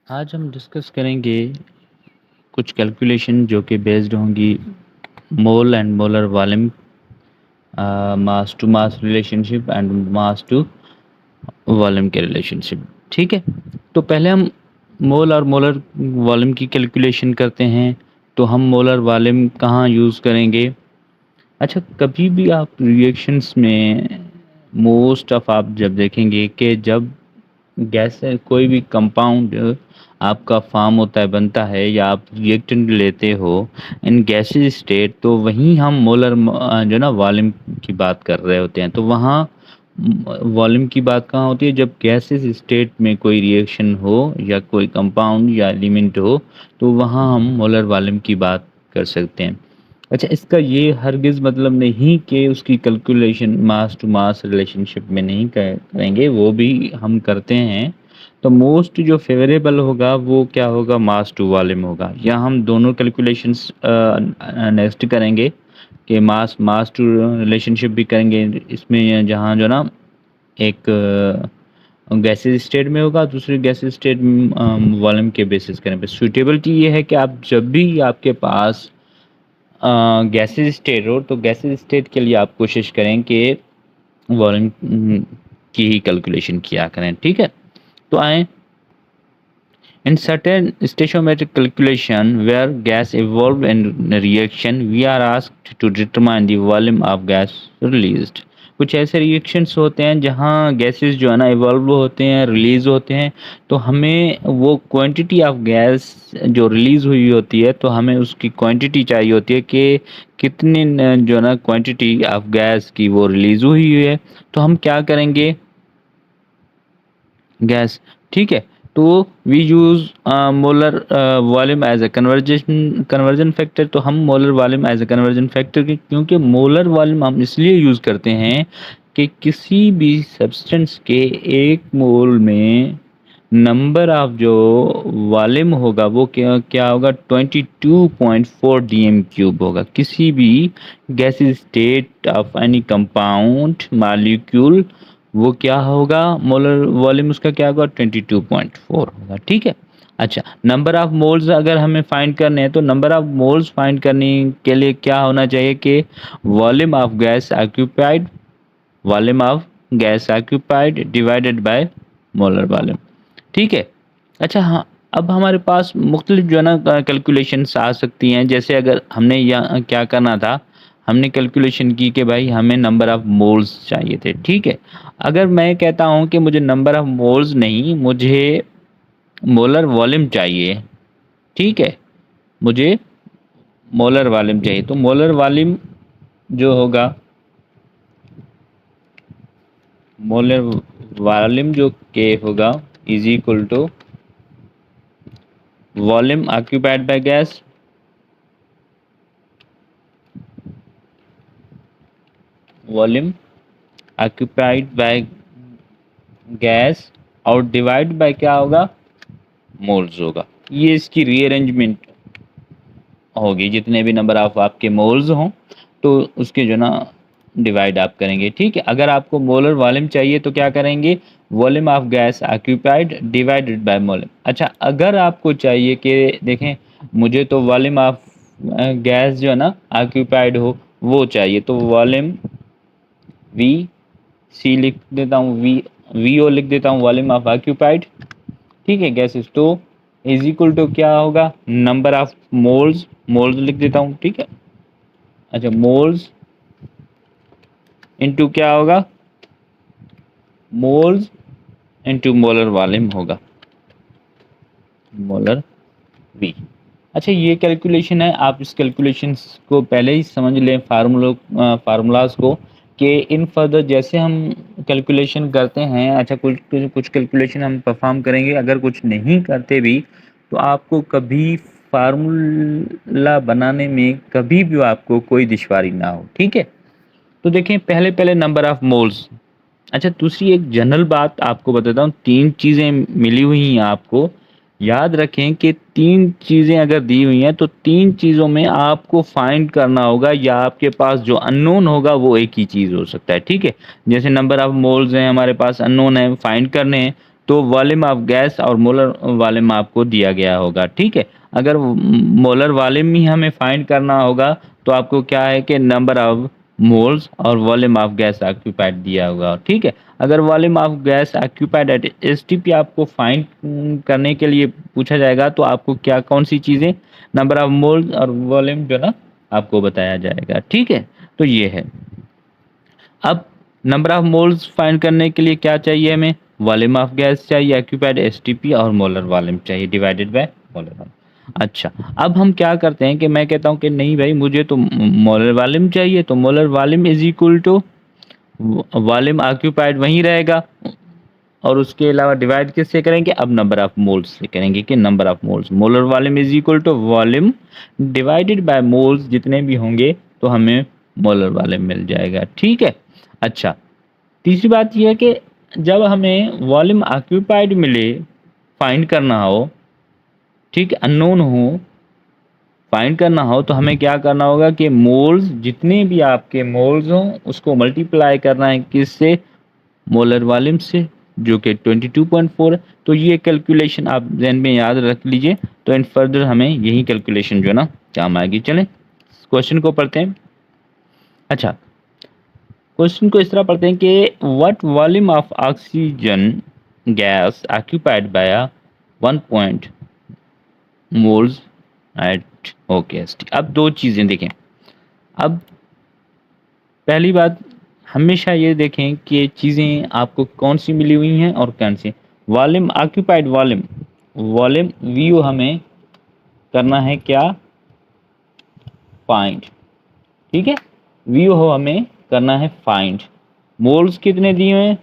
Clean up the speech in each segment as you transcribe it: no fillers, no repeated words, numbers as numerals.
आज हम डिस्कस करेंगे कुछ कैलकुलेशन जो कि बेस्ड होंगी mole and molar volume, mass to mass relationship and mass to volume के रिलेशनशिप। ठीक है, तो पहले हम मोल और मोलर वॉल्यूम की कैलकुलेशन करते हैं। तो हम मोलर वॉल्यूम कहाँ यूज़ करेंगे? अच्छा, कभी भी आप रिएक्शंस में मोस्ट ऑफ आप जब देखेंगे कि जब गैस है कोई भी कंपाउंड आपका फॉर्म होता है, बनता है, या आप रिएक्टेंट लेते हो इन गैसेस स्टेट, तो वहीं हम मोलर जो ना वॉल्यूम की बात कर रहे होते हैं। तो वहाँ वॉल्यूम की बात कहाँ होती है? जब गैसेस स्टेट में कोई रिएक्शन हो या कोई कंपाउंड या एलिमेंट हो, तो वहाँ हम मोलर वॉल्यूम की बात कर सकते हैं। अच्छा, इसका ये हरगिज़ मतलब नहीं कि उसकी calculation mass to mass relationship में नहीं करेंगे, वो भी हम करते हैं। तो मोस्ट जो फेवरेबल होगा वो क्या होगा? मास टू वॉल्यूम होगा। या हम दोनों कैलकुलेशंस नेक्स्ट करेंगे कि मास मास टू रिलेशनशिप भी करेंगे इसमें, जहाँ जो ना एक गैसेस स्टेट में होगा, दूसरी गैसेस स्टेट वॉल्यूम के बेसिस करें पे। सुटेबिलिटी ये है कि आप जब भी आपके पास गैसेस स्टेट हो, तो गैसेस स्टेट के लिए आप कोशिश करें कि वॉल्यूम की ही कैलकुलेशन किया करें। ठीक है, तो आए in certain stoichiometric calculation where gas evolved in reaction, we are asked to determine the volume of gas released। कुछ ऐसे रिएक्शंस होते हैं जहाँ गैसेस जो है ना इवॉल्व होते हैं, रिलीज होते हैं। तो हमें वो क्वांटिटी ऑफ गैस जो रिलीज हुई होती है, तो हमें उसकी क्वांटिटी चाहिए होती है कि कितनी जो है ना क्वांटिटी ऑफ गैस की वो रिलीज हुई है। तो हम क्या करेंगे? गैस, ठीक है, तो we use molar volume as a conversion factor. तो हम molar volume as a conversion factor क्योंकि मोलर वॉल्यूम हम इसलिए यूज करते हैं कि किसी भी सब्सटेंस के एक मोल में नंबर ऑफ जो वॉल्यूम होगा वो क्या क्या होगा? 22.4 dm³ होगा। किसी भी gas state of any compound molecule वो क्या होगा? मोलर वॉल्यूम उसका क्या होगा? 22.4 होगा। ठीक है, अच्छा, नंबर ऑफ मोल्स अगर हमें फाइंड करने हैं, तो नंबर ऑफ मोल्स फाइंड करने के लिए क्या होना चाहिए कि volume of gas occupied, volume of gas occupied divided by molar volume. ठीक है, अच्छा, हाँ, अब हमारे पास मुख्तलिफ जो है ना कैलकुलेशंस आ सकती हैं। जैसे अगर हमने यहाँ क्या करना था, हमने कैलकुलेशन की कि भाई हमें नंबर ऑफ मोल्स चाहिए थे। ठीक है, अगर मैं कहता हूँ कि मुझे नंबर ऑफ मोल्स नहीं, मुझे मोलर वॉल्यूम चाहिए। ठीक है, मुझे मोलर वॉल्यूम चाहिए, तो मोलर वॉल्यूम जो होगा, मोलर वॉल्यूम जो के होगा is equal to volume occupied by gas volume occupied by gas और डिवाइड बाय क्या होगा? मोल्स होगा। ये इसकी रीअरेंजमेंट होगी, जितने भी नंबर ऑफ आपके मोल्स हों तो उसके जो ना डिवाइड आप करेंगे। ठीक है, अगर आपको मोलर वॉल्यूम चाहिए तो क्या करेंगे? Volume of gas occupied divided by molar. अच्छा, अगर आपको चाहिए कि देखें मुझे तो वॉल्यूम ऑफ गैस जो है ना ऑक्यूपाइड हो वो चाहिए, तो वॉल्यूम वी सी लिख देता हूँ, वी ओ लिख देता हूँ, वॉल्यूम ऑफ ऑक्यूपाइड। ठीक है, गैसेस, तो इज इक्वल टू क्या होगा? नंबर ऑफ मोल्स, मोल्स लिख देता हूँ। ठीक है, अच्छा, मोल्स इनटू क्या होगा? मोल्स इनटू मोलर वॉल्यूम होगा, मोलर वी। अच्छा, ये कैलकुलेशन है, आप इस कैलकुलेशन को पहले ही समझ लें, फार्मूलाज को, कि इन फर्दर जैसे हम कैलकुलेशन करते हैं। अच्छा, कुछ कुछ कैलकुलेशन हम परफॉर्म करेंगे, अगर कुछ नहीं करते भी तो आपको कभी फार्मूला बनाने में कभी भी आपको कोई दुश्वारी ना हो। ठीक है, तो देखें पहले पहले नंबर ऑफ मोल्स। अच्छा, दूसरी एक जनरल बात आपको बताता हूँ, तीन चीज़ें मिली हुई हैं आपको। याद रखें कि तीन चीज़ें अगर दी हुई हैं तो तीन चीज़ों में आपको फाइंड करना होगा, या आपके पास जो अननोन होगा वो एक ही चीज़ हो सकता है। ठीक है, जैसे नंबर ऑफ मोल्स हैं हमारे पास, अननोन है, फाइंड करने हैं, तो वॉल्यूम ऑफ गैस और मोलर वॉल्यूम आपको दिया गया होगा, ठीक है। अगर मोलर वॉल्यूम ही हमें फाइंड करना होगा तो आपको क्या है कि नंबर ऑफ मोल्स और वॉल्यूम ऑफ गैस ऑक्यूपाइड दिया होगा, ठीक है। अगर volume of gas occupied at STP आपको फाइंड करने के लिए पूछा जाएगा तो आपको क्या कौन सी चीज़ें, नंबर ऑफ मोल्स और वॉल्यूम जो ना आपको बताया जाएगा, ठीक है। तो ये है। अब नंबर ऑफ मोल्स फाइंड करने के लिए क्या चाहिए हमें, वॉल्यूम ऑफ गैस चाहिए, ऑक्यूपाइड एसटीपी और मोलर वॉल्यूम चाहिए डिवाइडेड बाय मोलर वॉल्यूम। अच्छा, अब हम क्या करते हैं कि मैं कहता हूं कि नहीं भाई मुझे तो मोलर वॉल्यूम चाहिए, तो molar volume is equal to volume occupied वहीं रहेगा और उसके अलावा डिवाइड किससे करेंगे, अब नंबर ऑफ मोल्स से करेंगे कि number of moles, molar volume is equal to volume divided by moles, जितने भी होंगे तो हमें मोलर वॉल्यूम मिल जाएगा, ठीक है। अच्छा, तीसरी बात यह है कि जब हमें वॉल्यूम ऑक्यूपाइड मिले, फाइंड करना हो, ठीक है, अननोन हो, फाइंड करना हो तो हमें क्या करना होगा कि मोल्स, जितने भी आपके मोल्स हों उसको मल्टीप्लाई करना है किससे, मोलर वॉल्यूम से, जो कि 22.4 है। तो ये कैलकुलेशन आप ध्यान में याद रख लीजिए, तो इन फर्दर हमें यही कैलकुलेशन जो है ना काम आएगी। चलें क्वेश्चन को पढ़ते हैं। अच्छा, क्वेश्चन को इस तरह पढ़ते हैं कि what volume of oxygen gas occupied by 1 point moles at ओकेएसटी। अब दो चीज़ें देखें। अब पहली बात, हमेशा ये देखें कि चीज़ें आपको कौन सी मिली हुई हैं और कौन सी। Volume occupied volume, volume VO हमें करना है क्या, फाइंड, ठीक है। वीओ हो हमें करना है फाइंड। मोल्स कितने दिए हुए हैं,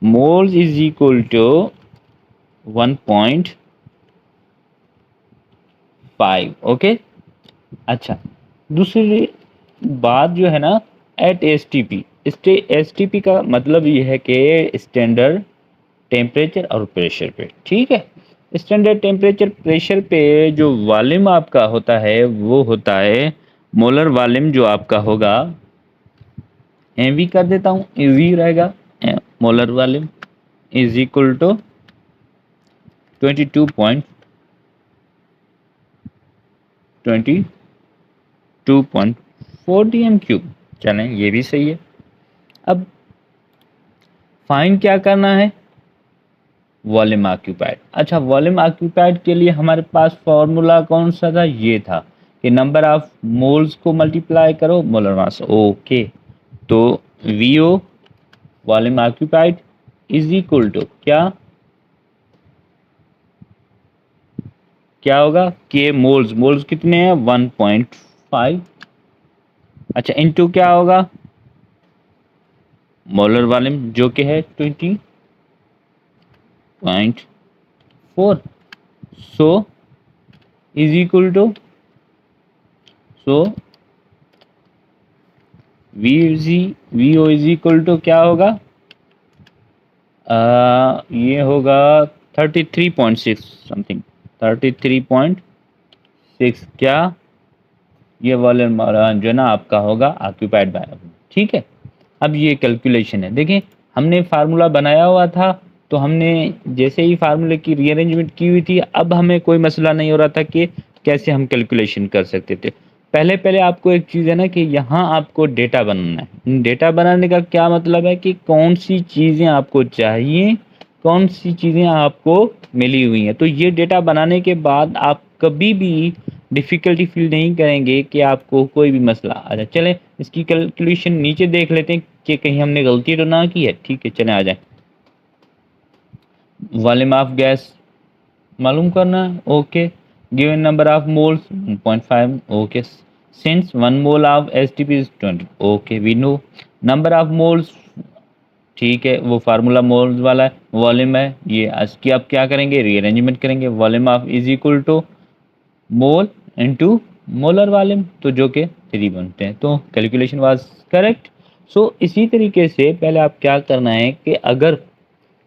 moles is equal to 1.5, okay. अच्छा, दूसरी बात जो है ना, एट एसटीपी, एसटीपी का मतलब ये है कि स्टैंडर्ड टेम्परेचर और प्रेशर पे, ठीक है। स्टैंडर्ड टेम्परेचर प्रेशर पे जो वॉल्यूम आपका होता है वो होता है मोलर वॉल्यूम, जो आपका होगा एमवी कर देता हूँ, इजी रहेगा। Molar volume is equal to 22.40 m cube. चलें ये भी सही है। अब फाइन क्या करना है, वॉल्यूम ऑक्यूपाइड। अच्छा, वॉल्यूम ऑक्यूपाइड के लिए हमारे पास फॉर्मूला कौन सा था, ये था कि नंबर ऑफ मोल्स को मल्टीप्लाई करो मोलर मास, ओके। तो VO volume occupied is equal to क्या, क्या होगा के मोल्स, मोल्स कितने हैं 1.5। अच्छा, इनटू क्या होगा मोलर वॉल्यूम जो कि है 20.4, so is equal to, so V O is equal to क्या होगा, ये होगा 33.6 समथिंग, 33.6, क्या ये वॉल्यूम जो ना आपका होगा ऑक्यूपाइड बाय, ठीक है। अब ये कैलकुलेशन है, देखें हमने फार्मूला बनाया हुआ था, तो हमने जैसे ही फार्मूले की रीअरेंजमेंट की हुई थी, अब हमें कोई मसला नहीं हो रहा था कि कैसे हम कैलकुलेशन कर सकते थे। पहले पहले आपको एक चीज़ है ना कि यहाँ आपको डेटा बनाना है। डेटा बनाने का क्या मतलब है कि कौन सी चीज़ें आपको चाहिए, कौन सी चीज़ें आपको मिली हुई हैं। तो ये डेटा बनाने के बाद आप कभी भी डिफ़िकल्टी फील नहीं करेंगे कि आपको कोई भी मसला आ जाए। चलें इसकी कैलकुलेशन नीचे देख लेते हैं कि कहीं हमने गलती तो ना की है, ठीक है। चलें आ जाए, वॉल्यूम ऑफ गैस मालूम करना है, okay. Given number of moles 1.5, okay. Since 1 mole of STP is 20, okay we know number of moles, ठीक है, वो फार्मूला मोल्स वाला है, वॉल्यूम है ये। इसकी आप क्या करेंगे, रीअरेंजमेंट करेंगे, volume of is equal to mole into molar volume, तो जो कि 3 बनते हैं, तो कैलकुलेशन वाज करेक्ट। सो इसी तरीके से पहले आप क्या करना है कि अगर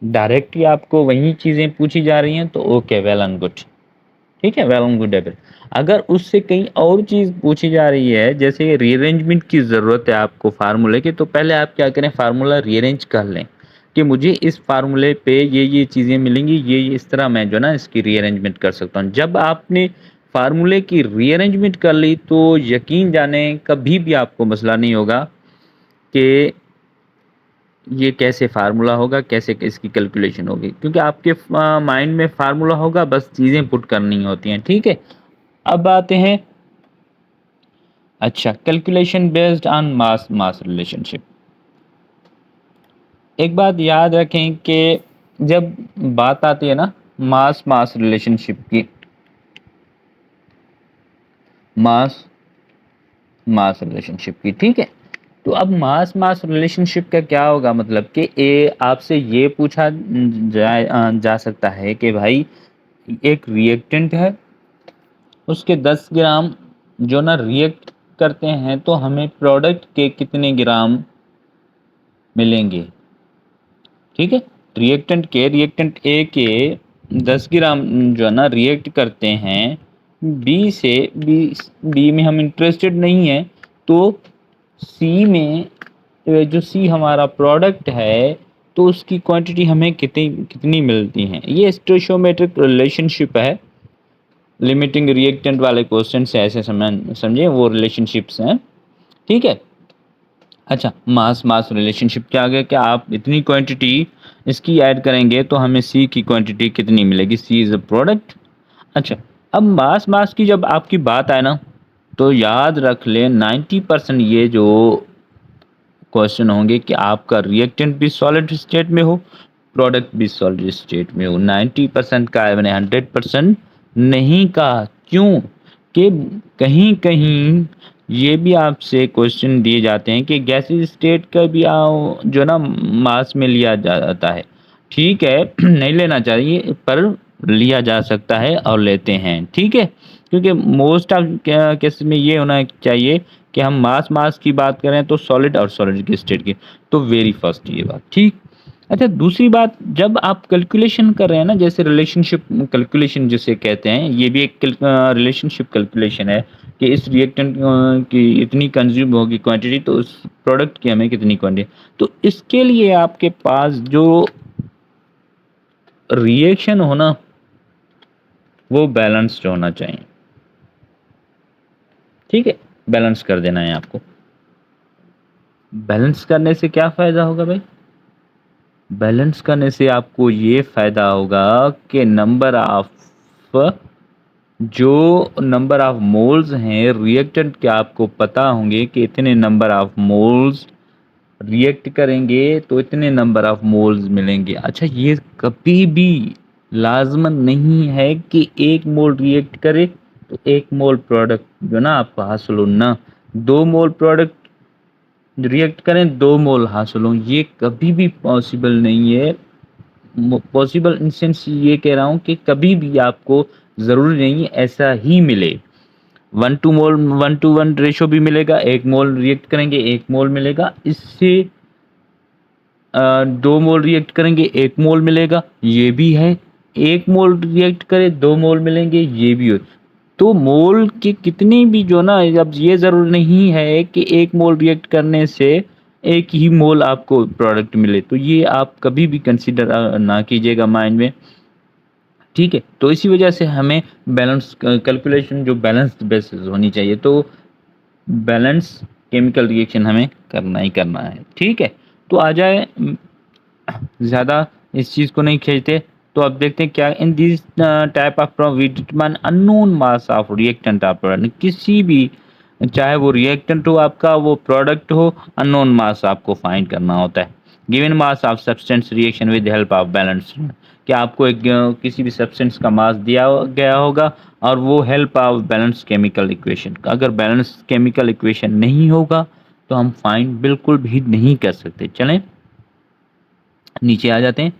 डायरेक्टली आपको वही चीज़ें पूछी जा रही हैं तो ओके, वेल एंड गुड, ठीक है, वेल एंड गुड है। अगर उससे कहीं और चीज़ पूछी जा रही है, जैसे रीअरेंजमेंट की ज़रूरत है आपको फार्मूले की, तो पहले आप क्या करें, फार्मूला रीअरेंज कर लें। कि मुझे इस फार्मूले पे ये चीज़ें मिलेंगी, ये इस तरह मैं जो है ना इसकी रीअरेंजमेंट कर सकता हूँ। जब आपने फार्मूले की रीअरेंजमेंट कर ली तो यकीन जाने कभी भी आपको मसला नहीं होगा कि ये कैसे फार्मूला होगा, कैसे इसकी कैलकुलेशन होगी, क्योंकि आपके माइंड में फार्मूला होगा, बस चीज़ें पुट करनी होती हैं। ठीक है, अब आते हैं अच्छा calculation based on mass mass relationship. एक बात याद रखें कि जब बात आती है ना मास मास रिलेशनशिप की, मास मास रिलेशनशिप की, ठीक है, तो अब मास मास रिलेशनशिप का क्या होगा, मतलब कि आपसे ये पूछा जा सकता है कि भाई एक रिएक्टेंट है, उसके 10 ग्राम जो ना रिएक्ट करते हैं तो हमें प्रोडक्ट के कितने ग्राम मिलेंगे। ठीक है, रिएक्टेंट ए के 10 ग्राम जो है ना रिएक्ट करते हैं बी से, बी में हम इंटरेस्टेड नहीं है, तो सी में जो सी हमारा प्रोडक्ट है तो उसकी क्वांटिटी हमें कितनी कितनी मिलती हैं। ये स्टोइकोमेट्रिक रिलेशनशिप है, लिमिटिंग रिएक्टेंट वाले क्वेश्चन से ऐसे समझे वो रिलेशनशिप्स हैं। ठीक है, अच्छा मास मास रिलेशनशिप क्या आ गया कि आप इतनी क्वांटिटी इसकी ऐड करेंगे तो हमें सी की क्वांटिटी कितनी मिलेगी, सी इज अ प्रोडक्ट। अच्छा, अब मास मास की जब आपकी बात आए ना तो याद रख ले 90% ये जो क्वेश्चन होंगे कि आपका रिएक्टेंट भी सॉलिड स्टेट में हो, प्रोडक्ट भी सॉलिड स्टेट में हो। 90% का है, मैंने 100% नहीं कहा। क्यों कि कहीं कहीं ये भी आपसे क्वेश्चन दिए जाते हैं कि गैसीय स्टेट का भी जो ना मास में लिया जाता है। ठीक है नहीं लेना चाहिए पर लिया जा सकता है और लेते हैं। ठीक है, क्योंकि मोस्ट ऑफ केस में ये होना चाहिए कि हम मास मास की बात करें तो सॉलिड और सॉलिड की स्टेट की, तो वेरी फर्स्ट ये बात। ठीक, अच्छा दूसरी बात, जब आप कैलकुलेशन कर रहे हैं ना, जैसे रिलेशनशिप कैलकुलेशन जिसे कहते हैं, ये भी एक रिलेशनशिप कैलकुलेशन है कि इस रिएक्टेंट की इतनी कंज्यूम होगी क्वांटिटी तो उस प्रोडक्ट की हमें कितनी क्वांटिटी। तो इसके लिए आपके पास जो रिएक्शन होना वो बैलेंस्ड होना चाहिए। ठीक है, बैलेंस कर देना है आपको। बैलेंस करने से क्या फायदा होगा भाई, बैलेंस करने से आपको ये फायदा होगा कि नंबर ऑफ जो नंबर ऑफ मोल्स हैं रिएक्टेंट के आपको पता होंगे कि इतने नंबर ऑफ मोल्स रिएक्ट करेंगे तो इतने नंबर ऑफ मोल्स मिलेंगे। अच्छा, ये कभी भी लाजमन नहीं है कि एक मोल रिएक्ट करे तो एक मोल प्रोडक्ट जो ना आपको हासिल हो ना, 2 मोल प्रोडक्ट रिएक्ट करें 2 मोल हासिल हो, ये कभी भी पॉसिबल नहीं है। पॉसिबल इन सेंस ये कह रहा हूँ कि कभी भी आपको ज़रूरी नहीं है ऐसा ही मिले। 1:1 रेशो भी मिलेगा, 1 मोल रिएक्ट करेंगे 1 मोल मिलेगा, इससे 2 मोल रिएक्ट करेंगे 1 मोल मिलेगा, ये भी है। 1 मोल रिएक्ट करे 2 मोल मिलेंगे, ये भी हो। तो मोल के कितने भी जो ना, अब ये ज़रूर नहीं है कि 1 मोल रिएक्ट करने से 1 ही मोल आपको प्रोडक्ट मिले, तो ये आप कभी भी कंसीडर ना कीजिएगा माइंड में। ठीक है, तो इसी वजह से हमें बैलेंस कैलकुलेशन जो बैलेंस्ड बेसिस होनी चाहिए, तो बैलेंस केमिकल रिएक्शन हमें करना ही करना है। ठीक है, तो आ जाए ज़्यादा इस चीज़ को नहीं खींचते, तो अब देखते हैं क्या in this type of problem we determine unknown mass of reactant of product. किसी भी चाहे वो रिएक्टेंट हो आपका वो प्रोडक्ट हो, अननोन मास आपको फाइंड करना होता है। Given mass of substance reaction with help of balance, कि आपको एक किसी भी सब्सटेंस का मास दिया गया होगा और वो help of balance chemical equation का, अगर बैलेंस केमिकल इक्वेशन नहीं होगा तो हम फाइंड बिल्कुल भी नहीं कर सकते। चलें नीचे आ जाते हैं।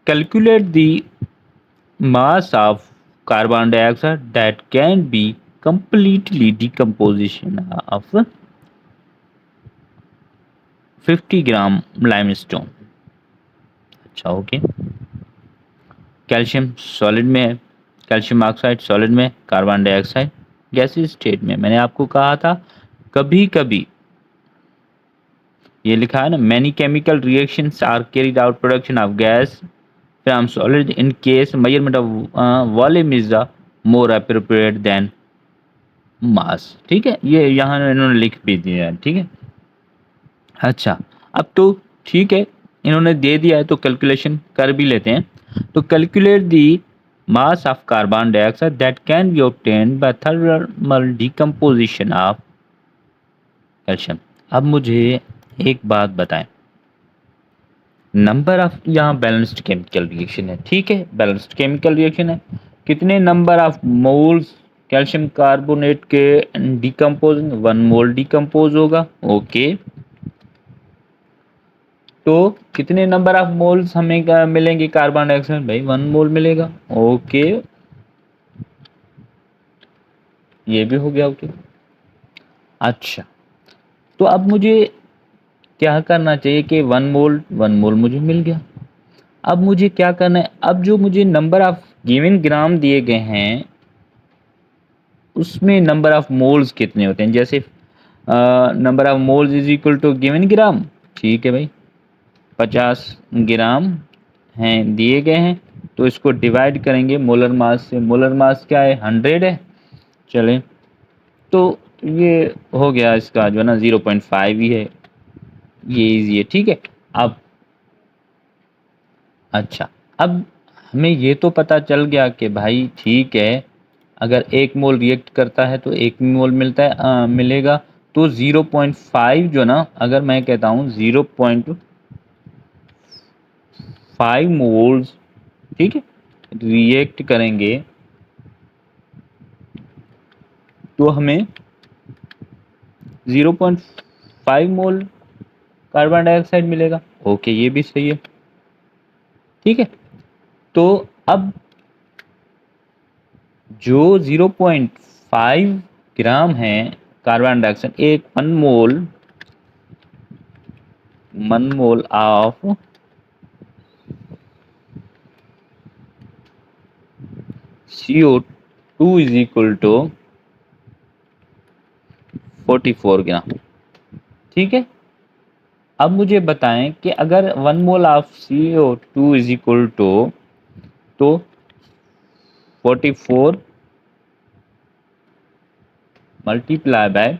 Calculate the mass of carbon dioxide that can be completely decomposition of 50 gram limestone। अच्छा ओके, कैल्शियम सॉलिड में है, कैल्शियम ऑक्साइड सॉलिड में, कार्बन डाइऑक्साइड गैसीय स्टेट में। मैंने आपको कहा था कभी कभी ये लिखा है ना, many chemical reactions are carried out production of gas from solid in case measurement of volume is the more appropriate than mass. ठीक है, ये यहाँ इन्होंने लिख भी दिया है। ठीक है, अच्छा अब तो ठीक है, इन्होंने दे दिया है तो कैलकुलेशन कर भी लेते हैं। तो calculate the mass of carbon dioxide that can be obtained by thermal decomposition of calcium. अब मुझे एक बात बताएं, नंबर ऑफ, यहाँ बैलेंस्ड केमिकल रिएक्शन है। ठीक है, बैलेंस्ड केमिकल रिएक्शन है, कितने number of moles calcium carbonate के डिकम्पोज, 1 मोल डिकम्पोज होगा। ओके, तो कितने नंबर ऑफ मोल्स हमें मिलेंगे कार्बन डाइऑक्साइड, भाई 1 मोल मिलेगा। ओके, ये भी हो गया। ओके, अच्छा तो अब मुझे क्या करना चाहिए कि 1 मोल मुझे मिल गया। अब मुझे क्या करना है, अब जो मुझे नंबर ऑफ गिवन ग्राम दिए गए हैं उसमें नंबर ऑफ मोल्स कितने होते हैं, जैसे number of moles is equal to given gram. ठीक है भाई, 50 ग्राम हैं दिए गए हैं, तो इसको डिवाइड करेंगे मोलर मास से। मोलर मास क्या है, 100 है। चलें, तो ये हो गया इसका जो है ना 0.5 ही है, ये इजी है। ठीक है, अब अच्छा, अब हमें ये तो पता चल गया कि भाई ठीक है, अगर 1 मोल रिएक्ट करता है तो 1 मोल मिलता है मिलेगा। तो 0.5 जो ना, अगर मैं कहता हूँ 0.5 मोल्स, ठीक है, रिएक्ट करेंगे तो हमें 0.5 मोल कार्बन डाइऑक्साइड मिलेगा। ओके, ये भी सही है। ठीक है, तो अब जो 0.5 ग्राम है कार्बन डाइऑक्साइड, एक 1 mole of CO2 is equal to 44 gram. ठीक है, अब मुझे बताएं कि अगर 1 mole of CO2 is equal to, तो 44 मल्टीप्लाई बाय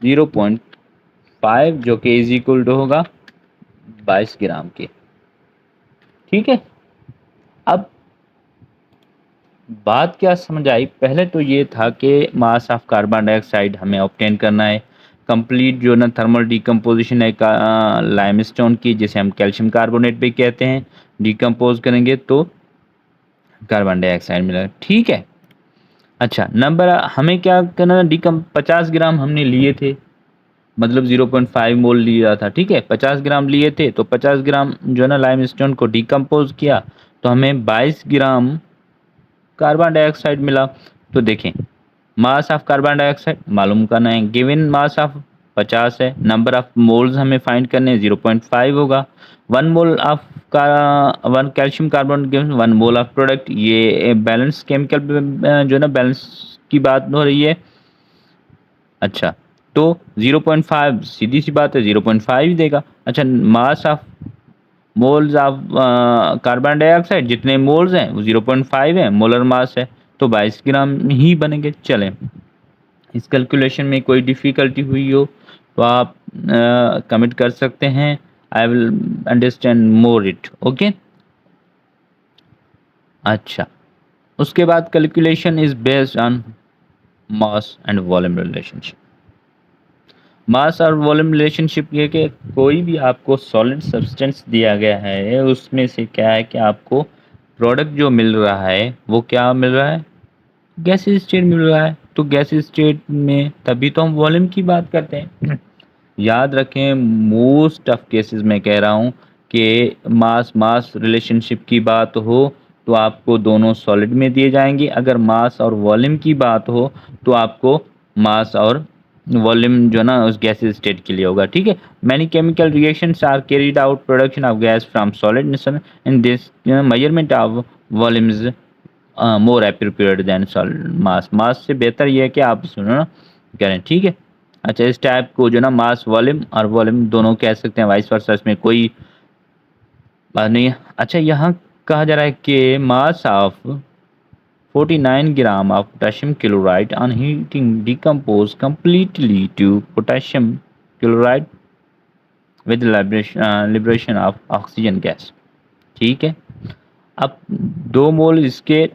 0.5 जो कि इज इक्वल टू होगा 22 ग्राम के। ठीक है, अब बात क्या समझ आई, पहले तो ये था कि मास ऑफ कार्बन डाइऑक्साइड हमें ऑब्टेन करना है, कंप्लीट जो ना थर्मल डिकम्पोजिशन है लाइमस्टोन की, जिसे हम कैल्शियम कार्बोनेट भी कहते हैं, डिकम्पोज करेंगे तो कार्बन डाइऑक्साइड मिलेगा। ठीक है, अच्छा नंबर हमें क्या करना, 50 ग्राम हमने लिए थे, मतलब 0.5 मोल लिया था। ठीक है, 50 ग्राम लिए थे, तो 50 ग्राम जो है ना लाइमस्टोन को डिकम्पोज किया तो हमें 22 ग्राम कार्बन डाइऑक्साइड मिला। तो देखें, मास ऑफ कार्बन डाइऑक्साइड मालूम करना है, गिवन मास ऑफ 50 है, नंबर ऑफ मोल्स हमें फाइंड करने हैं, 0.5 होगा। 1 मोल ऑफ का 1 calcium carbon given 1 mole of product, ये बैलेंस केमिकल जो है ना बैलेंस की बात हो रही है। अच्छा, तो 0.5 सीधी सी बात है 0.5 ही देगा। अच्छा, mass of moles of carbon dioxide, जितने मोल्स हैं वो 0.5 है, मोलर मास है तो 22 ग्राम ही बनेंगे। चलें, इस कैलकुलेशन में कोई डिफ़िकल्टी हुई हो तो आप कमेंट कर सकते हैं, I will understand more it. Okay, अच्छा, उसके बाद calculation is based on mass and volume relationship. Mass और वॉल्यूम रिलेशनशिप ये कि कोई भी आपको सॉलिड सब्सटेंस दिया गया है, उसमें से क्या है कि आपको प्रोडक्ट जो मिल रहा है वो क्या मिल रहा है, गैसीय स्टेट मिल रहा है। तो गैसीय स्टेट में तभी तो हम वॉल्यूम की बात करते हैं। याद रखें, मोस्ट ऑफ केसेस में कह रहा हूँ कि मास मास रिलेशनशिप की बात हो तो आपको दोनों सॉलिड में दिए जाएंगे, अगर मास और वॉल्यूम की बात हो तो आपको मास और वॉल्यूम जो ना उस गैस स्टेट के लिए होगा। ठीक है, many chemical reactions are carried out production of gas from solid in this measurement of volume is more appropriate than solid mass. Mass से बेहतर ये है कि आप सुनो ना करें। ठीक है, अच्छा, इस टाइप को जो ना मास वॉल्यूम और वॉल्यूम दोनों कह सकते हैं, वाइस वर्सा, इसमें कोई बात नहीं है। अच्छा, यहाँ कहा जा रहा है कि mass of 49 gram of potassium chloride on heating decompose completely to potassium chloride with liberation of oxygen gas। ठीक है, अब 2 मोल इसके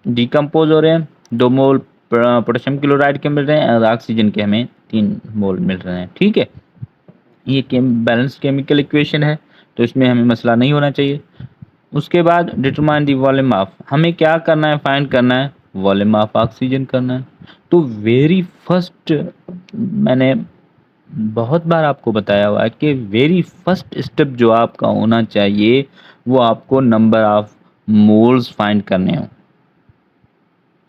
डिकम्पोज हो रहे हैं, 2 मोल पोटेशियम क्लोराइड के मिल रहे हैं और ऑक्सीजन के हमें 3 मोल मिल रहे हैं। ठीक है, ये बैलेंस केमिकल इक्वेशन है, तो इसमें हमें मसला नहीं होना चाहिए। उसके बाद डिटरमाइन दी वॉल्यूम ऑफ, हमें क्या करना है, फाइंड करना है वॉल्यूम ऑफ ऑक्सीजन करना है। तो वेरी फर्स्ट, मैंने बहुत बार आपको बताया हुआ है कि वेरी फर्स्ट स्टेप जो आपका होना चाहिए वो आपको नंबर ऑफ मोल्स फाइंड करने हो।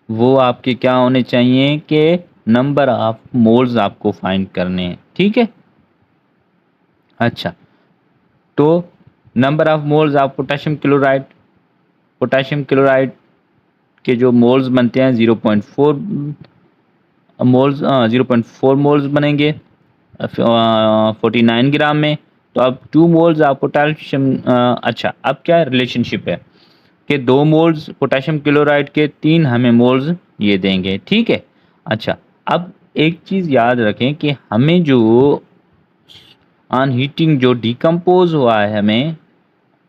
वो आपके क्या होने चाहिए कि नंबर ऑफ मोल्स आपको फाइंड करने हैं। ठीक है, अच्छा, तो number of moles of potassium chloride, potassium chloride के जो मोल्स बनते हैं 0.4 मोल्स, 0.4 मोल्स बनेंगे 49 ग्राम में। तो अब 2 मोल्स ऑफ पोटेशियम, अच्छा अब क्या रिलेशनशिप है कि 2 मोल्स पोटेशियम क्लोराइड के 3 हमें मोल्स ये देंगे। ठीक है, अच्छा, अब एक चीज़ याद रखें कि हमें जो ऑन हीटिंग जो डिकम्पोज हुआ है हमें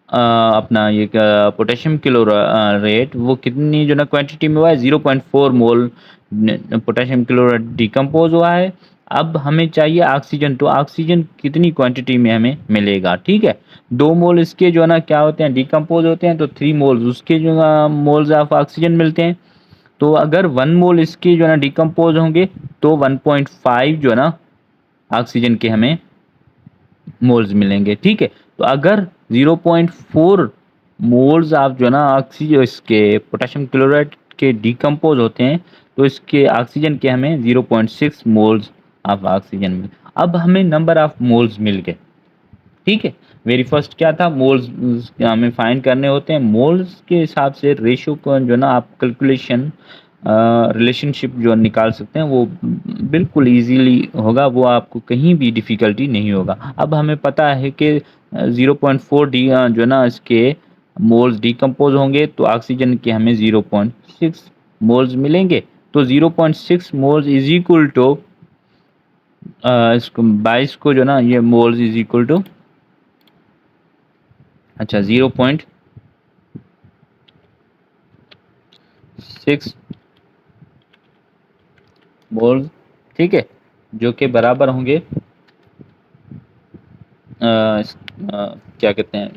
अपना ये पोटेशियम क्लोराइड वो कितनी जो ना क्वांटिटी में हुआ है, 0.4 मोल पोटेशियम क्लोराइड डिकम्पोज हुआ है। अब हमें चाहिए ऑक्सीजन, तो ऑक्सीजन कितनी क्वांटिटी में हमें मिलेगा। ठीक है, 2 मोल इसके जो है ना क्या होते हैं, डिकम्पोज होते हैं, तो 3 मोल्स उसके जो मोल्स ऑफ ऑक्सीजन मिलते हैं। तो अगर 1 मोल इसके जो है ना डिकम्पोज होंगे तो 1.5 जो है ना ऑक्सीजन के हमें मोल्स मिलेंगे। ठीक है, तो अगर 0.4 मोल्स आप जो है ना ऑक्सीजन इसके पोटेशियम क्लोराइड के डिकम्पोज होते हैं तो इसके ऑक्सीजन के हमें 0.6 मोल्स ऑफ ऑक्सीजन मिले। अब हमें नंबर ऑफ मोल्स मिल गए। ठीक है, वेरी फर्स्ट क्या था, मोल्स हमें फाइंड करने होते हैं। मोल्स के हिसाब से रेशियो को जो ना आप कैलकुलेशन रिलेशनशिप जो निकाल सकते हैं वो बिल्कुल इजीली होगा, वो आपको कहीं भी डिफ़िकल्टी नहीं होगा। अब हमें पता है कि 0.4 डी जो ना इसके मोल्स डिकम्पोज होंगे तो ऑक्सीजन के हमें 0.6 मोल्स मिलेंगे। तो 0.6 मोल्स इज इक्वल टू इसको 22 को जो ना ये मोल्स इज इक्वल टू, अच्छा 0.6 मोल्स। ठीक है, जो कि बराबर होंगे क्या कहते हैं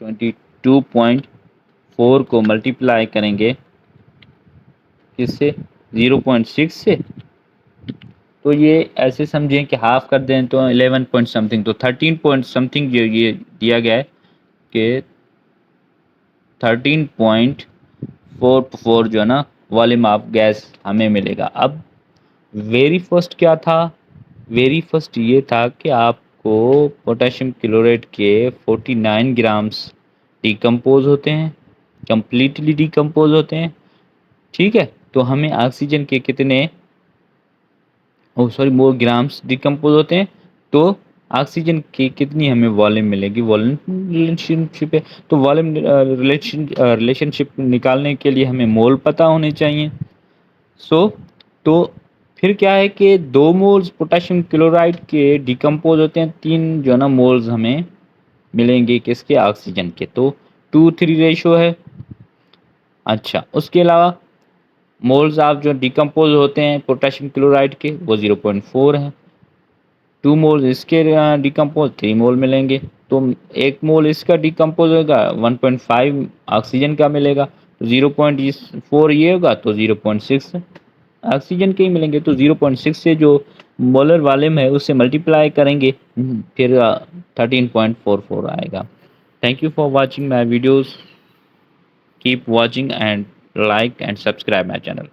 22.4 को मल्टीप्लाई करेंगे किससे, 0.6 से। तो ये ऐसे समझें कि हाफ कर दें तो 11 पॉइंट समथिंग, तो 13 पॉइंट समथिंग जो ये दिया गया है कि 13.44 जो है ना वॉल्यूम ऑफ गैस हमें मिलेगा। अब वेरी फर्स्ट क्या था, वेरी फर्स्ट ये था कि आपको पोटेशियम क्लोराइड के 49 ग्राम्स डिकम्पोज होते हैं, कंप्लीटली डिकम्पोज होते हैं। ठीक है, तो हमें ऑक्सीजन के कितने, ओ सॉरी, मोर ग्राम्स डिकम्पोज होते हैं, तो ऑक्सीजन की कितनी हमें वॉल्यूम मिलेगी, वॉल्यूम रिलेशनशिप है। तो वॉल्यूम रिलेशनशिप निकालने के लिए हमें मोल पता होने चाहिए। सो तो फिर क्या है कि 2 मोल्स पोटेशियम क्लोराइड के डिकम्पोज होते हैं, 3 जो ना मोल्स हमें मिलेंगे किसके, ऑक्सीजन के। तो 2:3 रेशो है। अच्छा, उसके अलावा मोल्स ऑफ जो डिकम्पोज होते हैं पोटेशियम क्लोराइड के वो 0.4 हैं। 2 मोल्स इसके डिकम्पोज, 3 मोल मिलेंगे। तो 1 मोल इसका डिकम्पोज होगा, 1.5 ऑक्सीजन का मिलेगा। तो 0.4 ये होगा तो 0.6 ऑक्सीजन के ही मिलेंगे। तो 0.6 से जो मोलर वॉल्यूम है उससे मल्टीप्लाई करेंगे, फिर 13.44 आएगा। Thank you for watching my videos, keep watching and like and subscribe my channel.